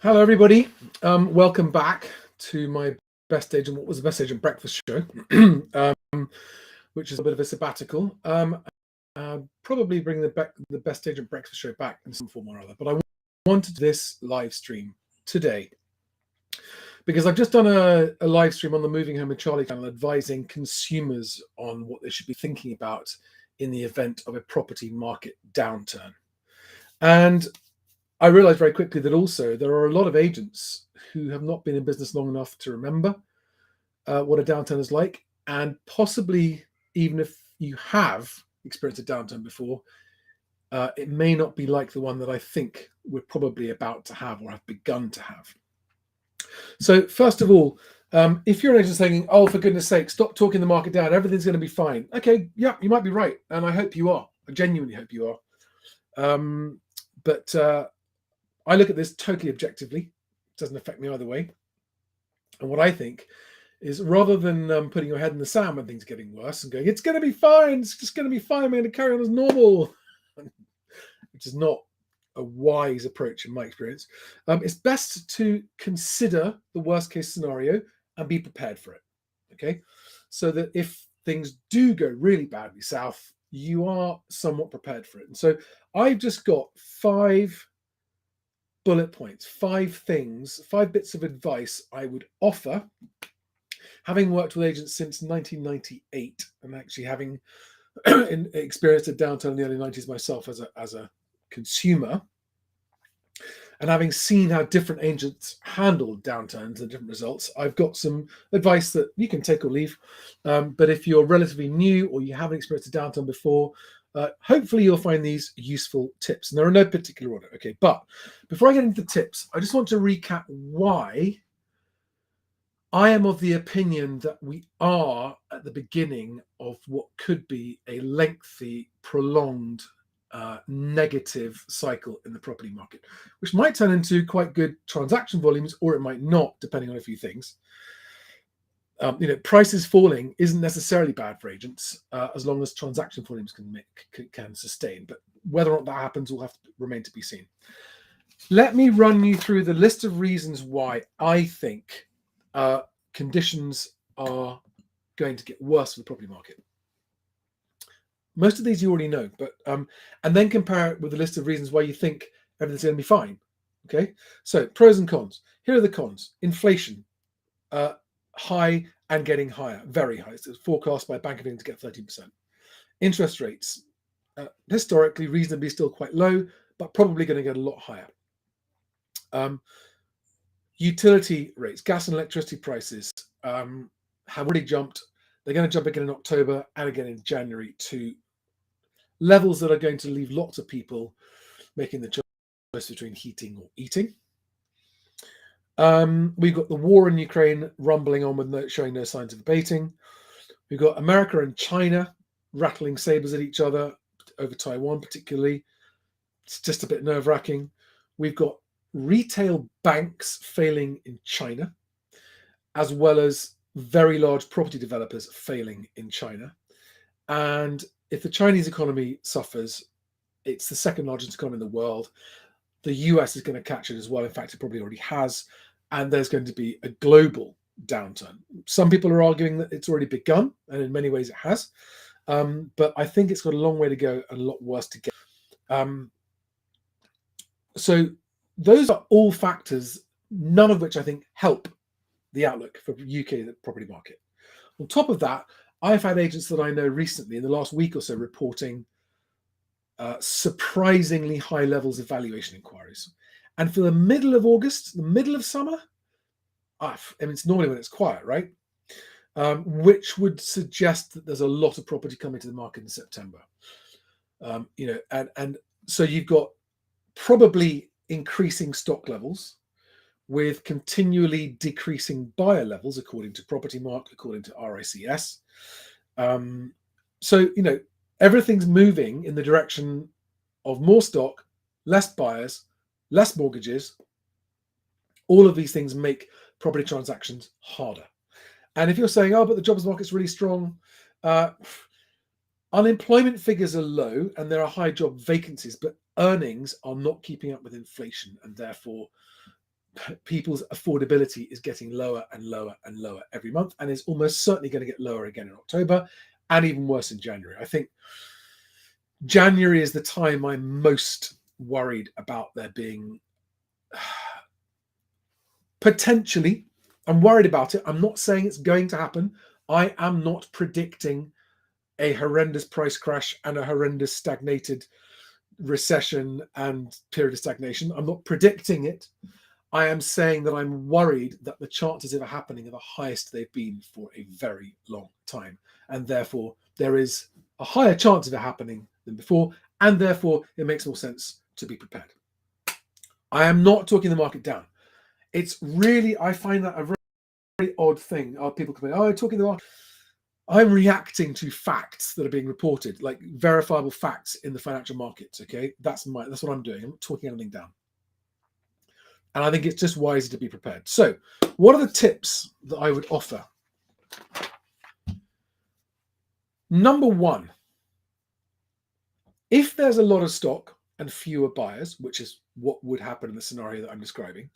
Hello, everybody. Welcome back to my Best Agent, what was the Best Agent breakfast show, which is a bit of a sabbatical. Probably bring the Best Agent breakfast show back in some form or other. But I wanted this live stream today because I've just done a live stream on the Moving Home with Charlie channel advising consumers on what they should be thinking about in the event of a property market downturn. And I realized very quickly that also there are a lot of agents who have not been in business long enough to remember what a downturn is like. And possibly, even if you have experienced a downturn before, it may not be like the one that I think we're probably about to have or have begun to have. So first of all, if you're an agent saying, oh, for goodness sake, stop talking the market down, everything's going to be fine. Okay, yeah, you might be right. And I hope you are. I genuinely hope you are. But I look at this totally objectively. It doesn't affect me either way. And what I think is, rather than putting your head in the sand when things are getting worse and going, it's going to be fine, it's just going to be fine, I'm going to carry on as normal, which is not a wise approach in my experience, it's best to consider the worst case scenario and be prepared for it. Okay, so that if things do go really badly south, you are somewhat prepared for it. And so I've just got 5 bullet points, 5 things, 5 bits of advice I would offer, having worked with agents since 1998 and actually having experienced a downturn in the early 90s myself as a consumer, and having seen how different agents handle downturns and different results. I've got some advice that you can take or leave, but if you're relatively new or you haven't experienced a downturn before, hopefully you'll find these useful tips. And there are no particular order. Okay, but before I get into the tips, I just want to recap why I am of the opinion that we are at the beginning of what could be a lengthy, prolonged, negative cycle in the property market, which might turn into quite good transaction volumes, or it might not, depending on a few things. Prices falling isn't necessarily bad for agents as long as transaction volumes can sustain. But whether or not that happens will have to remain to be seen. Let me run you through the list of reasons why I think conditions are going to get worse for the property market. Most of these you already know, but and then compare it with the list of reasons why you think everything's going to be fine. Okay, so pros and cons. Here are the cons. Inflation, high and getting higher, very high. It's forecast by Bank of England to get 13%. Interest rates, historically reasonably still quite low, but probably going to get a lot higher. Utility rates, gas and electricity prices have already jumped. They're going to jump again in October and again in January to levels that are going to leave lots of people making the choice between heating or eating. We've got the war in Ukraine rumbling on with showing no signs of abating. We've got America and China rattling sabers at each other over Taiwan particularly. It's just a bit nerve-wracking. We've got retail banks failing in China, as well as very large property developers failing in China. And if the Chinese economy suffers, it's the second largest economy in the world. The US is going to catch it as well. In fact, it probably already has. And there's going to be a global downturn. Some people are arguing that it's already begun, and in many ways it has. But I think it's got a long way to go and a lot worse to get. So those are all factors, none of which I think help the outlook for the UK property market. On top of that, I've had agents that I know recently in the last week or so reporting surprisingly high levels of valuation inquiries. And for the middle of August, the middle of summer, I mean, it's normally when it's quiet, right? Which would suggest that there's a lot of property coming to the market in September. And so you've got probably increasing stock levels with continually decreasing buyer levels, according to Property Mark, according to RICS. So, everything's moving in the direction of more stock, less buyers, less mortgages. All of these things make property transactions harder. And if you're saying, oh, but the jobs market's really strong, unemployment figures are low and there are high job vacancies, but earnings are not keeping up with inflation, and therefore people's affordability is getting lower and lower and lower every month, and is almost certainly going to get lower again in October, and even worse in January. I think January is the time I'm most worried about there being potentially. I'm worried about it. I'm not saying it's going to happen. I am not predicting a horrendous price crash and a horrendous stagnated recession and period of stagnation. I'm not predicting it. I am saying that I'm worried that the chances of it happening are the highest they've been for a very long time. And therefore, there is a higher chance of it happening than before. And therefore, it makes more sense to be prepared. I am not talking the market down. It's really, I find that a very, very odd thing. People come in, oh, I'm talking the market. I'm reacting to facts that are being reported, like verifiable facts in the financial markets. Okay, that's what I'm doing. I'm not talking anything down. And I think it's just wiser to be prepared. So, what are the tips that I would offer? Number one, if there's a lot of stock and fewer buyers, which is what would happen in the scenario that I'm describing,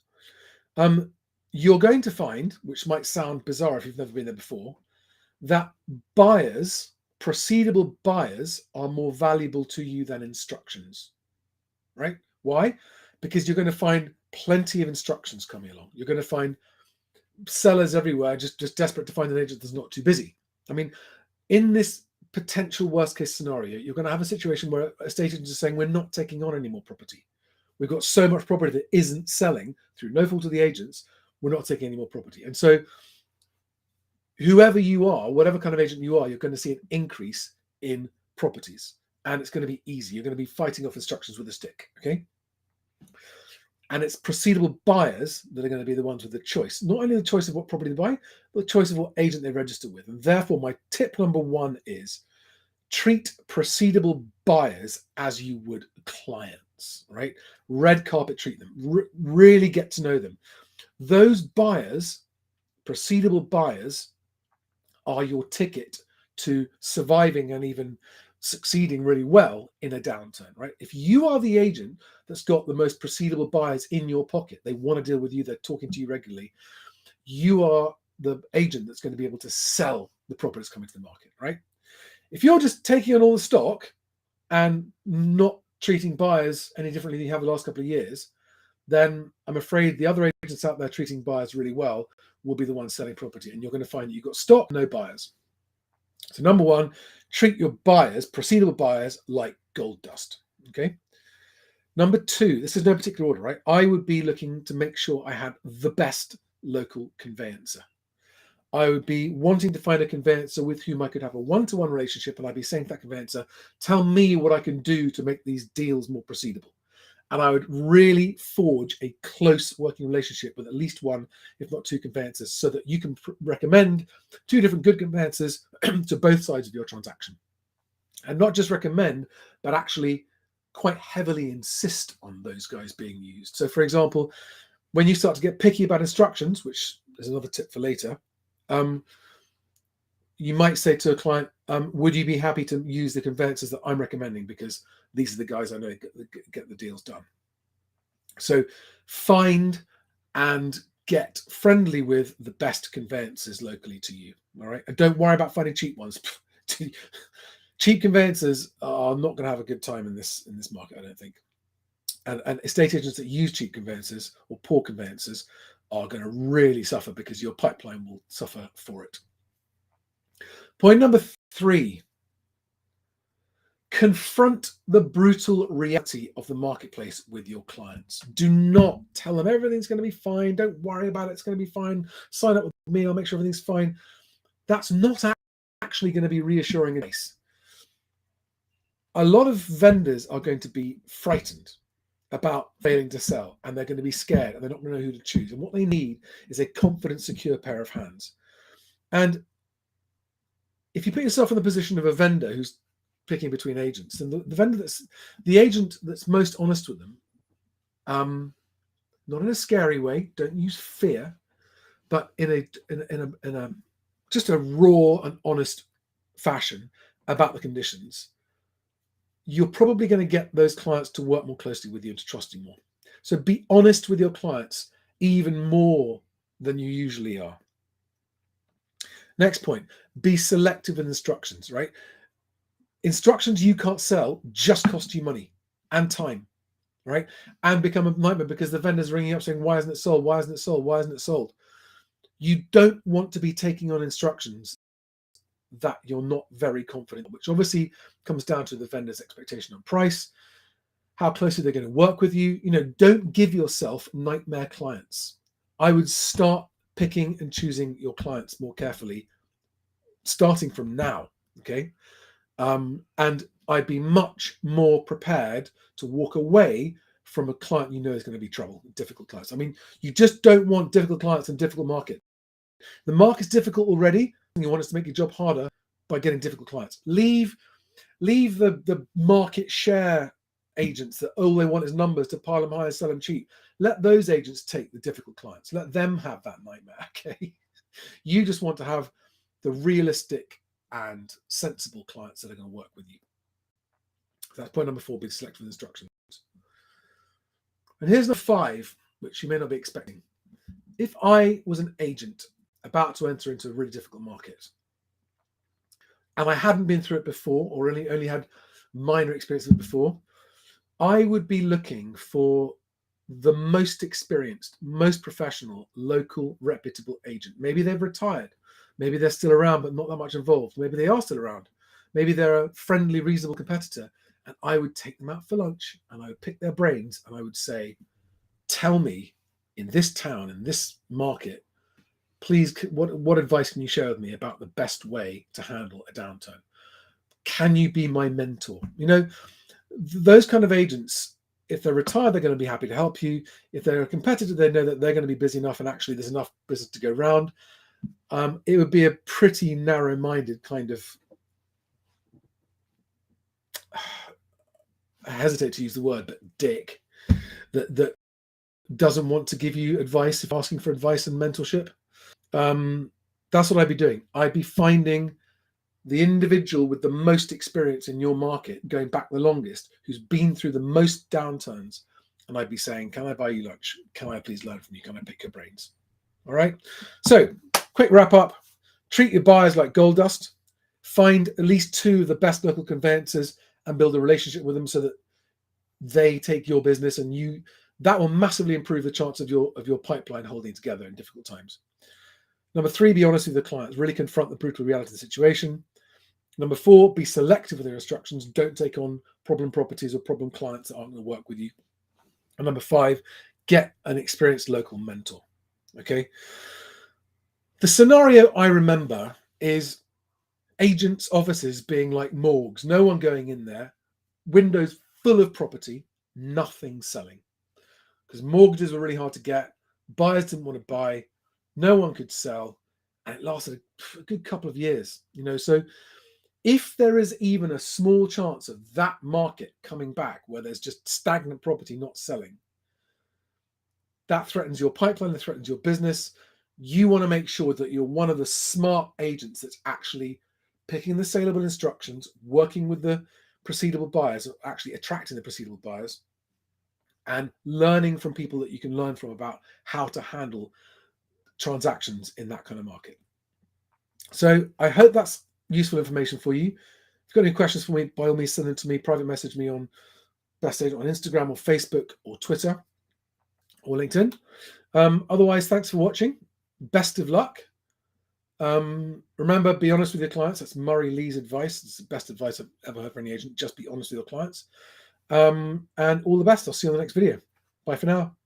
you're going to find, which might sound bizarre if you've never been there before, that buyers, proceedable buyers, are more valuable to you than instructions, right? Why? Because you're going to find plenty of instructions coming along. You're going to find sellers everywhere just desperate to find an agent that's not too busy. I mean, in this potential worst case scenario, you're going to have a situation where estate agents are saying, we're not taking on any more property. We've got so much property that isn't selling through no fault of the agents. We're not taking any more property. And so whoever you are, whatever kind of agent you are, you're going to see an increase in properties, and it's going to be easy. You're going to be fighting off instructions with a stick. Okay. And it's proceedable buyers that are going to be the ones with the choice, not only the choice of what property to buy, but the choice of what agent they register with. And therefore, my tip number one is treat proceedable buyers as you would clients, right? Red carpet treat them, really get to know them. Those buyers, proceedable buyers, are your ticket to surviving and even succeeding really well in a downturn, right? If you are the agent that's got the most proceedable buyers in your pocket, they want to deal with you, they're talking to you regularly, you are the agent that's going to be able to sell the properties coming to the market, right? If you're just taking on all the stock and not treating buyers any differently than you have the last couple of years, then I'm afraid the other agents out there treating buyers really well will be the ones selling property, and you're going to find that you've got stock, no buyers. So number one, treat your buyers, proceedable buyers, like gold dust. Okay. Number two, this is no particular order, right? I would be looking to make sure I had the best local conveyancer. I would be wanting to find a conveyancer with whom I could have a one-to-one relationship, and I'd be saying to that conveyancer, tell me what I can do to make these deals more proceedable. And I would really forge a close working relationship with at least one, if not two conveyancers, so that you can recommend two different good conveyancers to both sides of your transaction. And not just recommend, but actually quite heavily insist on those guys being used. So for example, when you start to get picky about instructions, which is another tip for later, you might say to a client, would you be happy to use the conveyancers that I'm recommending, because these are the guys I know get the deals done. So find and get friendly with the best conveyancers locally to you. All right. And don't worry about finding cheap ones. Cheap conveyancers are not going to have a good time in this market, I don't think. And estate agents that use cheap conveyancers or poor conveyancers are going to really suffer, because your pipeline will suffer for it. Point number three, confront the brutal reality of the marketplace with your clients. Do not tell them everything's going to be fine. Don't worry about it. It's going to be fine. Sign up with me. I'll make sure everything's fine. That's not actually going to be reassuring advice. A lot of vendors are going to be frightened about failing to sell, and they're going to be scared, and they're not going to know who to choose. And what they need is a confident, secure pair of hands. And if you put yourself in the position of a vendor who's picking between agents, and the agent that's most honest with them, not in a scary way, don't use fear, but in a just a raw and honest fashion about the conditions, you're probably going to get those clients to work more closely with you and to trust you more. So be honest with your clients. even more than you usually are. Next point, be selective with instructions, right? Instructions you can't sell just cost you money and time, right? And become a nightmare because the vendor's ringing up saying, why isn't it sold? Why isn't it sold? Why isn't it sold? You don't want to be taking on instructions that you're not very confident, which obviously comes down to the vendor's expectation on price, how closely they're going to work with you. Don't give yourself nightmare clients. I would start picking and choosing your clients more carefully, starting from now, okay? And I'd be much more prepared to walk away from a client you know is going to be trouble, difficult clients. I mean, you just don't want difficult clients in a difficult market. The market's difficult already, and you want us to make your job harder by getting difficult clients. Leave the market share agents that all they want is numbers to pile them high and sell them cheap. Let those agents take the difficult clients. Let them have that nightmare, okay? You just want to have the realistic and sensible clients that are going to work with you. That's point number 4, be selective with instructions. And here's the 5, which you may not be expecting. If I was an agent about to enter into a really difficult market, and I hadn't been through it before, or only had minor experience of it before, I would be looking for the most experienced, most professional, local, reputable agent. Maybe they've retired. Maybe they're still around, but not that much involved. Maybe they are still around. Maybe they're a friendly, reasonable competitor. And I would take them out for lunch and I would pick their brains and I would say, tell me, in this town, in this market, please, what advice can you share with me about the best way to handle a downturn? Can you be my mentor? Those kind of agents, if they're retired, they're going to be happy to help you. If they're a competitor, they know that they're going to be busy enough and actually there's enough business to go around. It would be a pretty narrow-minded kind of, I hesitate to use the word, but dick, that doesn't want to give you advice if asking for advice and mentorship. That's what I'd be doing. I'd be finding the individual with the most experience in your market, going back the longest, who's been through the most downturns, and I'd be saying, can I buy you lunch? Can I please learn from you? Can I pick your brains? All right. So, quick wrap up. Treat your buyers like gold dust. Find at least 2 of the best local conveyancers and build a relationship with them so that they take your business, and that will massively improve the chance of your pipeline holding together in difficult times. Number 3, be honest with the clients. Really confront the brutal reality of the situation. Number 4, be selective with your instructions. Don't take on problem properties or problem clients that aren't going to work with you. And number 5, get an experienced local mentor. Okay. The scenario I remember is agents' offices being like morgues. No one going in there. Windows full of property. Nothing selling. Because mortgages were really hard to get. Buyers didn't want to buy. No one could sell. And it lasted a good couple of years. So if there is even a small chance of that market coming back where there's just stagnant property not selling, that threatens your pipeline, that threatens your business. You want to make sure that you're one of the smart agents that's actually picking the saleable instructions, working with the proceedable buyers, actually attracting the proceedable buyers, and learning from people that you can learn from about how to handle transactions in that kind of market. So I hope that's useful information for you. If you've got any questions for me, by all means, send them to me, private message me on Best Agent on Instagram or Facebook or Twitter or LinkedIn. Otherwise, thanks for watching. Best of luck. Remember, be honest with your clients. That's Murray Lee's advice. It's the best advice I've ever heard from any agent. Just be honest with your clients. And all the best. I'll see you on the next video. Bye for now.